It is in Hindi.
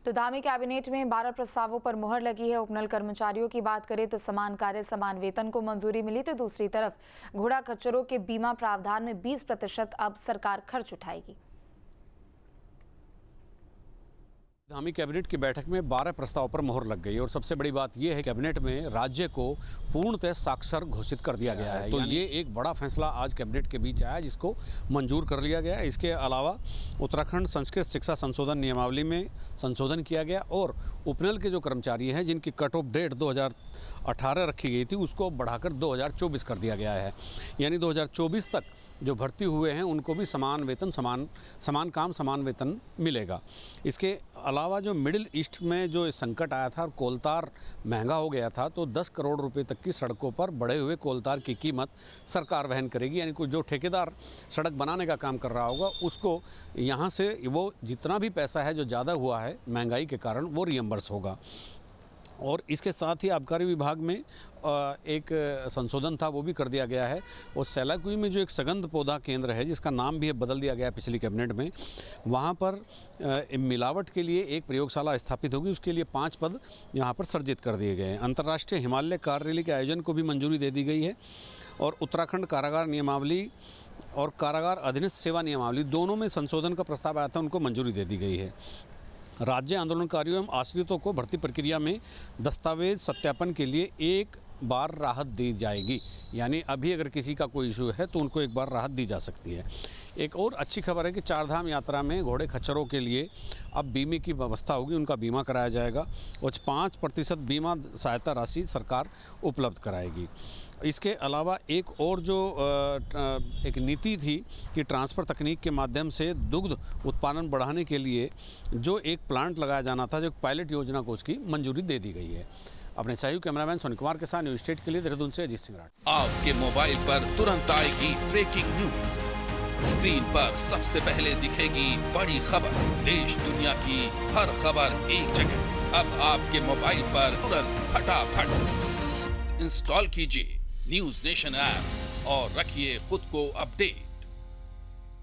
तो धामी कैबिनेट में 12 प्रस्तावों पर मुहर लगी है। उपनल कर्मचारियों की बात करें तो समान कार्य समान वेतन को मंजूरी मिली, तो दूसरी तरफ घोड़ा खच्चरों के बीमा प्रावधान में 20% अब सरकार खर्च उठाएगी। धामी कैबिनेट की बैठक में 12 प्रस्ताव पर मोहर लग गई और सबसे बड़ी बात यह है कैबिनेट में राज्य को पूर्णतः साक्षर घोषित कर दिया गया है। तो ये एक बड़ा फैसला आज कैबिनेट के बीच आया जिसको मंजूर कर लिया गया। इसके अलावा उत्तराखंड संस्कृत शिक्षा संशोधन नियमावली में संशोधन किया गया और उपनल के जो कर्मचारी हैं जिनकी कट ऑफ डेट 2018 रखी गई थी उसको बढ़ाकर 2024 कर दिया गया है। यानी 2024 तक जो भर्ती हुए हैं उनको भी समान वेतन समान काम समान वेतन मिलेगा। इसके अलावा जो मिडिल ईस्ट में जो संकट आया था और कोलतार महंगा हो गया था, तो 10 करोड़ रुपए तक की सड़कों पर बढ़े हुए कोलतार की कीमत सरकार वहन करेगी। यानी कोई जो ठेकेदार सड़क बनाने का काम कर रहा होगा उसको यहाँ से वो जितना भी पैसा है जो ज़्यादा हुआ है महंगाई के कारण वो रियम्बर्स होगा। और इसके साथ ही आबकारी विभाग में एक संशोधन था वो भी कर दिया गया है। और सैलाकुई में जो एक सगंध पौधा केंद्र है जिसका नाम भी बदल दिया गया पिछली कैबिनेट में, वहाँ पर मिलावट के लिए एक प्रयोगशाला स्थापित होगी। उसके लिए 5 पद यहाँ पर सृजित कर दिए गए हैं। अंतर्राष्ट्रीय हिमालय कार रैली के आयोजन को भी मंजूरी दे दी गई है। और उत्तराखंड कारागार नियमावली और कारागार अधीनस्थ सेवा नियमावली दोनों में संशोधन का प्रस्ताव आया था, उनको मंजूरी दे दी गई है। राज्य आंदोलनकारियों एवं आश्रितों को भर्ती प्रक्रिया में दस्तावेज सत्यापन के लिए एक बार राहत दी जाएगी। यानी अभी अगर किसी का कोई इशू है तो उनको एक बार राहत दी जा सकती है। एक और अच्छी खबर है कि चारधाम यात्रा में घोड़े खच्चरों के लिए अब बीमे की व्यवस्था होगी, उनका बीमा कराया जाएगा और 5% बीमा सहायता राशि सरकार उपलब्ध कराएगी। इसके अलावा एक और जो एक नीति थी कि ट्रांसफ़र तकनीक के माध्यम से दुग्ध उत्पादन बढ़ाने के लिए जो एक प्लांट लगाया जाना था, जो पायलट योजना को उसकी मंजूरी दे दी गई है। अपने सहयोगी कैमरामैन सोनी कुमार के साथ न्यूज स्टेट के लिए देहरादून से अजीत सिंह राठ। आपके मोबाइल पर तुरंत आएगी ब्रेकिंग न्यूज, स्क्रीन पर सबसे पहले दिखेगी बड़ी खबर, देश दुनिया की हर खबर एक जगह। अब आपके मोबाइल पर तुरंत फटाफट इंस्टॉल कीजिए न्यूज नेशन ऐप और रखिए खुद को अपडेट।